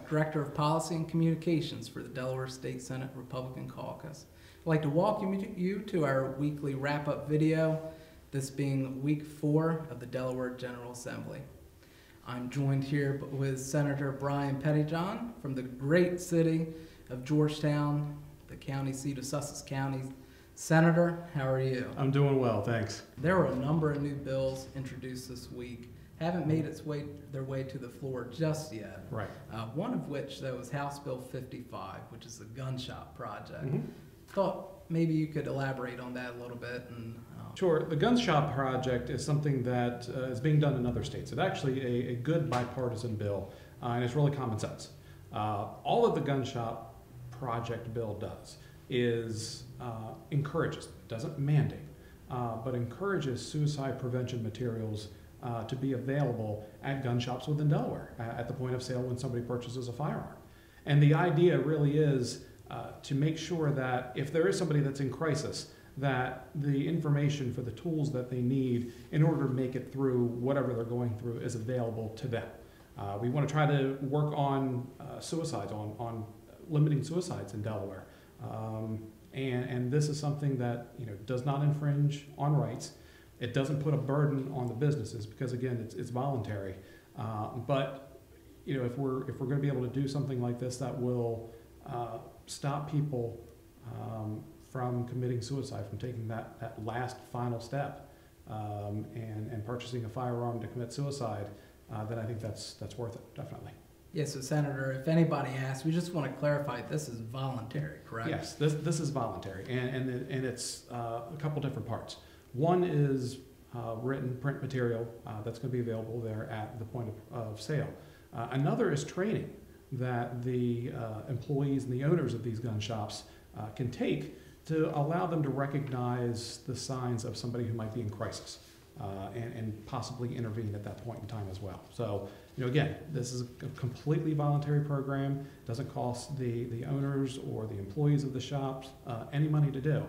Director of Policy and Communications for the Delaware State Senate Republican Caucus. I'd like to welcome you to our weekly wrap-up video, this being week 4 of the Delaware General Assembly. I'm joined here with Senator Brian Pettyjohn from the great city of Georgetown, the county seat of Sussex County. Senator, how are you? I'm doing well, thanks. There were a number of new bills introduced this week. Haven't made their way to the floor just yet. Right. One of which, though, is House Bill 55, which is the gun shop project. Mm-hmm. Thought maybe you could elaborate on that a little bit. Sure. The gun shop project is something that is being done in other states. It's actually a good bipartisan bill, and it's really common sense. All that the gun shop project bill does is encourages, doesn't mandate, but encourages suicide prevention materials to be available at gun shops within Delaware at the point of sale when somebody purchases a firearm. And the idea really is to make sure that if there is somebody that's in crisis, that the information for the tools that they need in order to make it through whatever they're going through is available to them. We want to try to work on suicides, on limiting suicides in Delaware. And this is something that does not infringe on rights. It doesn't put a burden on the businesses because, again, it's voluntary. But if we're going to be able to do something like this that will stop people from committing suicide, from taking that last final step and purchasing a firearm to commit suicide, then I think that's worth it, definitely. Yes, so Senator, if anybody asks, we just want to clarify this is voluntary, correct? Yes, this is voluntary, and it's a couple different parts. One is written print material that's going to be available there at the point of sale. Another is training that the employees and the owners of these gun shops can take to allow them to recognize the signs of somebody who might be in crisis and possibly intervene at that point in time as well. So, again, this is a completely voluntary program. It doesn't cost the owners or the employees of the shops any money to do.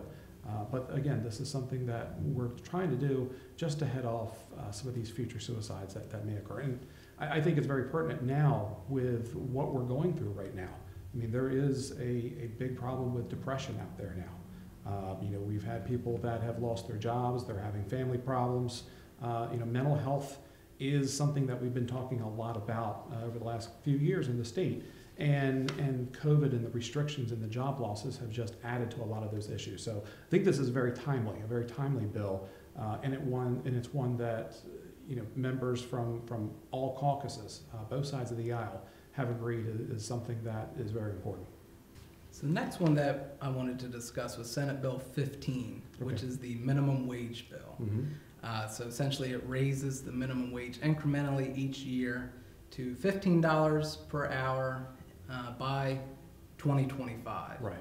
But again, this is something that we're trying to do just to head off some of these future suicides that may occur. And I think it's very pertinent now with what we're going through right now. I mean, there is a big problem with depression out there now. We've had people that have lost their jobs, they're having family problems. Mental health is something that we've been talking a lot about over the last few years in the state. And COVID and the restrictions and the job losses have just added to a lot of those issues. So I think this is a very timely bill, and it's one that members from all caucuses, both sides of the aisle, have agreed is something that is very important. So the next one that I wanted to discuss was Senate Bill 15, which is the minimum wage bill. Mm-hmm. So essentially it raises the minimum wage incrementally each year to $15 per hour by 2025. Right.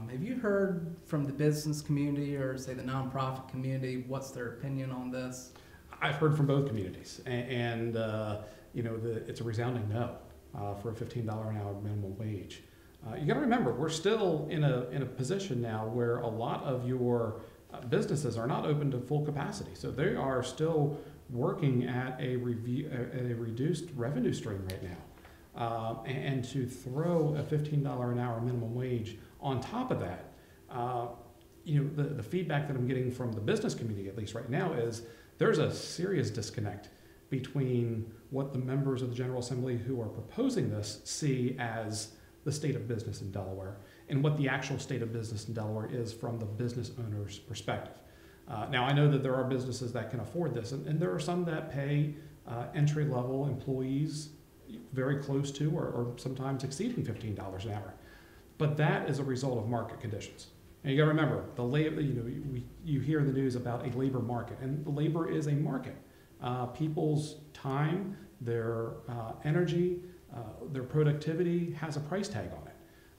Have you heard from the business community or say the nonprofit community, what's their opinion on this? I've heard from both communities, and it's a resounding no for a $15 an hour minimum wage. You got to remember, we're still in a position now where a lot of your businesses are not open to full capacity, so they are still working at a reduced revenue stream right now. And to throw a $15 an hour minimum wage on top of that, the feedback that I'm getting from the business community, at least right now, is there's a serious disconnect between what the members of the General Assembly who are proposing this see as the state of business in Delaware and what the actual state of business in Delaware is from the business owner's perspective. Now, I know that there are businesses that can afford this, and there are some that pay entry-level employees very close to or sometimes exceeding $15 an hour. But that is a result of market conditions. And you got to remember, the labor, you hear the news about a labor market, and the labor is a market. People's time, their energy, their productivity has a price tag on it.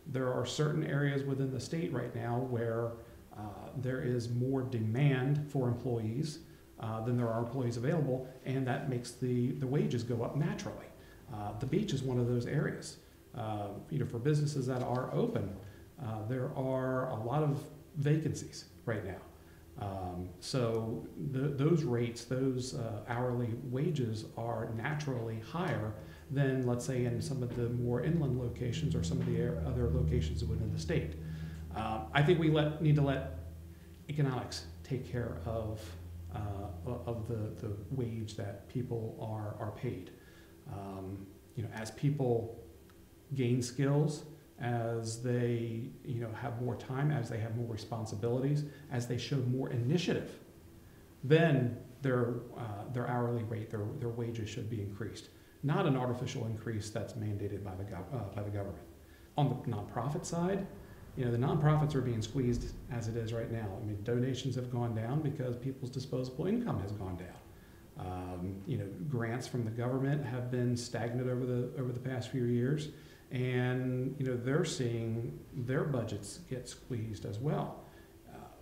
There are certain areas within the state right now where there is more demand for employees than there are employees available, and that makes the wages go up naturally. The beach is one of those areas. For businesses that are open, there are a lot of vacancies right now. Those rates, those hourly wages are naturally higher than, let's say, in some of the more inland locations or some of the other locations within the state. I think we need to let economics take care of the wage that people are paid. As people gain skills, as they have more time, as they have more responsibilities, as they show more initiative, then their hourly rate, their wages should be increased, not an artificial increase that's mandated by the government. On the nonprofit side, the nonprofits are being squeezed as it is right now. I mean, donations have gone down because people's disposable income has gone down. Grants from the government have been stagnant over the past few years, and they're seeing their budgets get squeezed as well,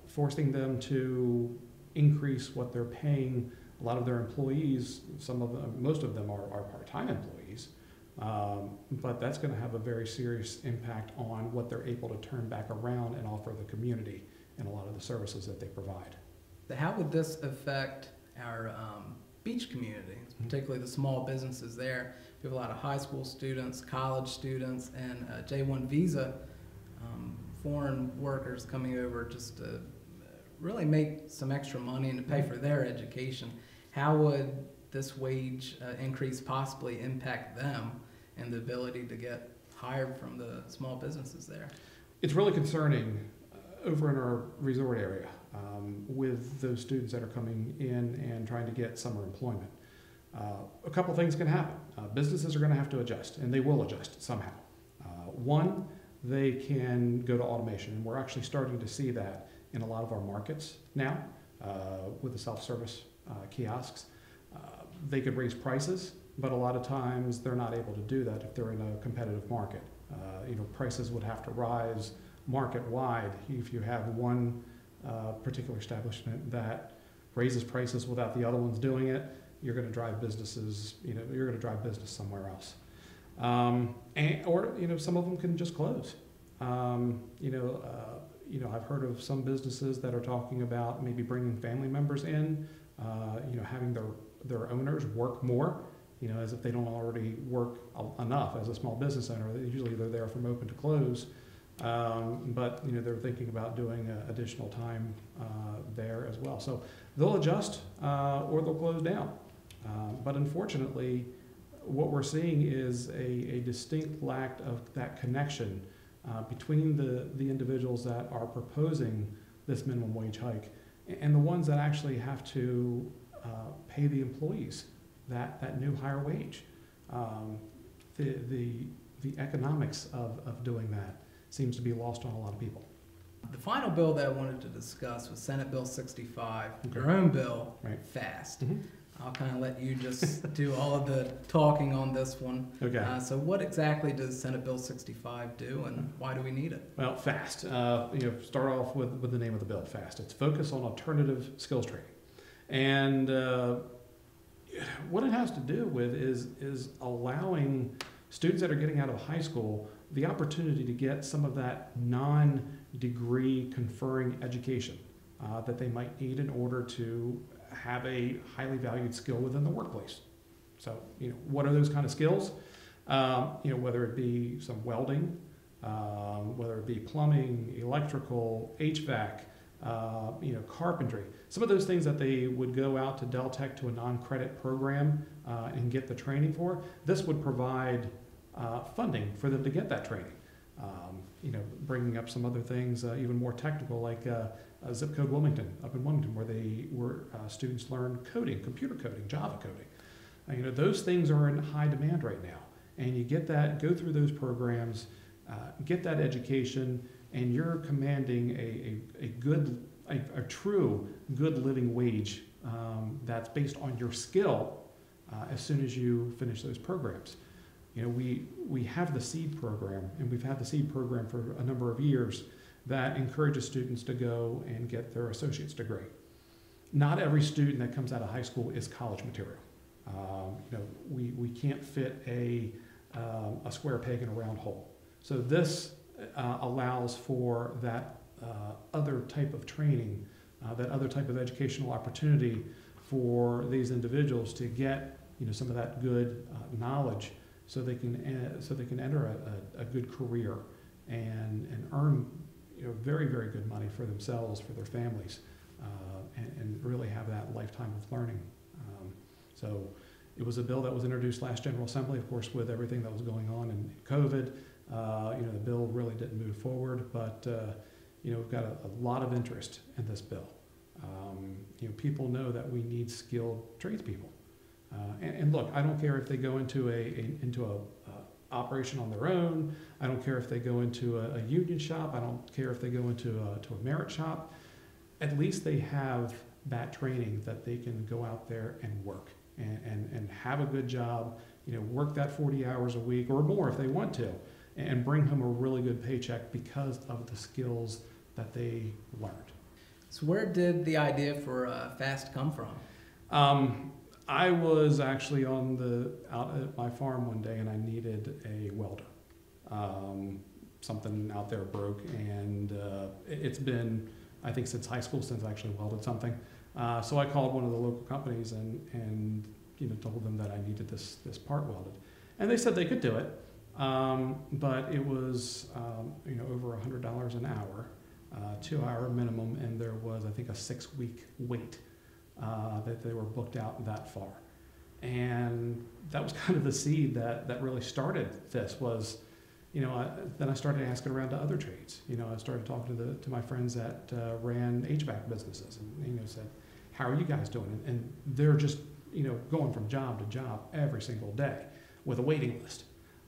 forcing them to increase what they're paying a lot of their employees. Most of them are part-time employees. But that's going to have a very serious impact on what they're able to turn back around and offer the community and a lot of the services that they provide. How would this affect our beach communities, particularly the small businesses there? We have a lot of high school students, college students, and J-1 visa foreign workers coming over just to really make some extra money and to pay for their education. How would this wage increase possibly impact them and the ability to get hired from the small businesses there? It's really concerning over in our resort area with those students that are coming in and trying to get summer employment. A couple things can happen. Businesses are going to have to adjust, and they will adjust somehow. One, they can go to automation, and we're actually starting to see that in a lot of our markets now with the self-service kiosks. They could raise prices, but a lot of times they're not able to do that if they're in a competitive market. Prices would have to rise market-wide. If you have one particular establishment that raises prices without the other ones doing it, you're going to drive businesses, you're going to drive business somewhere else. Or some of them can just close. I've heard of some businesses that are talking about maybe bringing family members in, having their owners work more, as if they don't already work enough as a small business owner. Usually they're there from open to close, but they're thinking about doing additional time there as well. So they'll adjust or they'll close down. But unfortunately, what we're seeing is a distinct lack of that connection between the individuals that are proposing this minimum wage hike and the ones that actually have to pay the employees that new higher wage. The economics of doing that seems to be lost on a lot of people. The final bill that I wanted to discuss was Senate Bill 65, your own bill, right. FAST. I'll kind of let you just do all of the talking on this one. Okay. So what exactly does Senate Bill 65 do, and why do we need it? Well, FAST. Start off with the name of the bill, FAST. It's Focus on Alternative Skills Training. And what it has to do with is allowing students that are getting out of high school the opportunity to get some of that non-degree conferring education that they might need in order to have a highly valued skill within the workplace. So, what are those kind of skills? Whether it be some welding, whether it be plumbing, electrical, HVAC, carpentry. Some of those things that they would go out to Del Tech to a non-credit program and get the training for. This would provide funding for them to get that training. Bringing up some other things even more technical, like Zip Code Wilmington up in Wilmington, where students learn coding, computer coding, Java coding. Those things are in high demand right now, and you get that, go through those programs, get that education, and you're commanding a true good living wage that's based on your skill as soon as you finish those programs. We have the SEED program, and we've had the SEED program for a number of years that encourages students to go and get their associate's degree. Not every student that comes out of high school is college material. We can't fit a square peg in a round hole. So this allows for that other type of training, that other type of educational opportunity for these individuals to get some of that good knowledge so they can enter a good career and earn very, very good money for themselves, for their families, and really have that lifetime of learning. So it was a bill that was introduced last General Assembly, of course, with everything that was going on in COVID. The bill really didn't move forward, but we've got a lot of interest in this bill. People know that we need skilled tradespeople. And look, I don't care if they go into a operation on their own. I don't care if they go into a union shop. I don't care if they go into a merit shop. At least they have that training that they can go out there and work and have a good job, work that 40 hours a week or more if they want to, and bring home a really good paycheck because of the skills that they learned. So where did the idea for FAST come from? I was actually out at my farm one day and I needed a welder. Something out there broke, and it's been, I think, since high school since I actually welded something. So I called one of the local companies and told them that I needed this part welded, and they said they could do it, but it was over $100 an hour, 2-hour minimum, and there was, I think, a 6-week wait that they were booked out that far. And that was kind of the seed that really started this. Was then I started asking around to other trades. I started talking to my friends that ran HVAC businesses, and said, how are you guys doing? And they're just going from job to job every single day with a waiting list.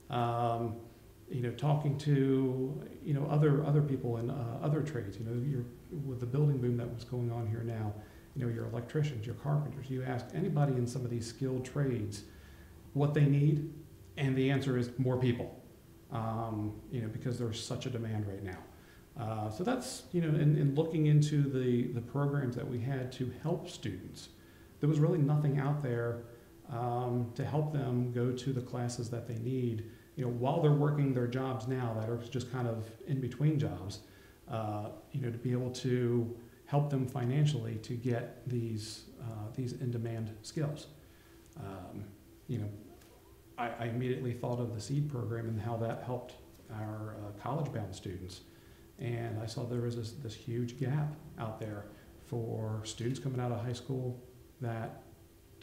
Talking to other people in other trades. With the building boom that was going on here now, your electricians, your carpenters. You ask anybody in some of these skilled trades what they need, and the answer is more people. Because there's such a demand right now. So that's in looking into the programs that we had to help students, there was really nothing out there to help them go to the classes that they need. While they're working their jobs now that are just kind of in between jobs, to be able to help them financially to get these in-demand skills. I immediately thought of the SEED program and how that helped our college-bound students. And I saw there was this huge gap out there for students coming out of high school that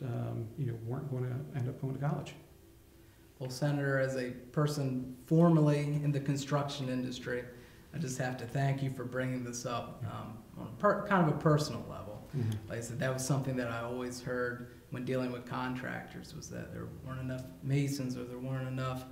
weren't going to end up going to college. Well, Senator, as a person formerly in the construction industry, I just have to thank you for bringing this up on kind of a personal level. Mm-hmm. Like I said, that was something that I always heard when dealing with contractors, was that there weren't enough masons or there weren't enough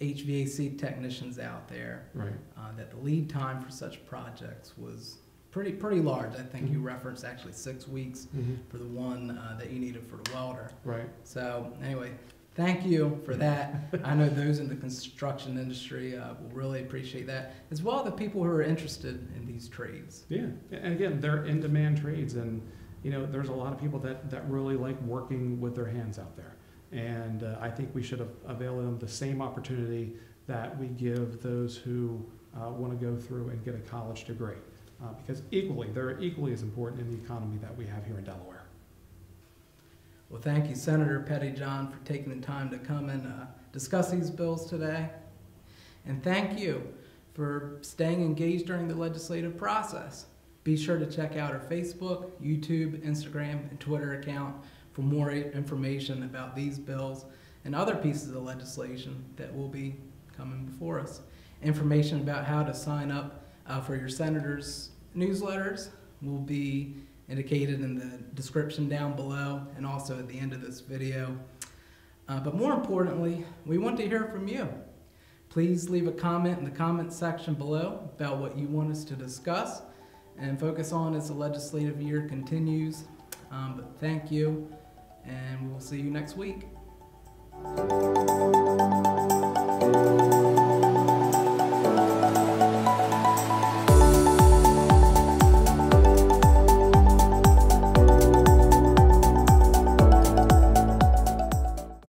HVAC technicians out there. Right. That the lead time for such projects was pretty large. I think you referenced actually 6 weeks for the one that you needed for the welder. Right. So anyway, thank you for that. I know those in the construction industry will really appreciate that, as well as the people who are interested in these trades. Yeah, and again, they're in-demand trades, and there's a lot of people that really like working with their hands out there. And I think we should avail them the same opportunity that we give those who want to go through and get a college degree, because they're equally as important in the economy that we have here in Delaware. Well, thank you, Senator Pettyjohn, for taking the time to come and discuss these bills today. And thank you for staying engaged during the legislative process. Be sure to check out our Facebook, YouTube, Instagram, and Twitter account for more information about these bills and other pieces of legislation that will be coming before us. Information about how to sign up for your senator's newsletters will be indicated in the description down below and also at the end of this video. But more importantly, we want to hear from you. Please leave a comment in the comment section below about what you want us to discuss and focus on as the legislative year continues. But thank you, and we'll see you next week.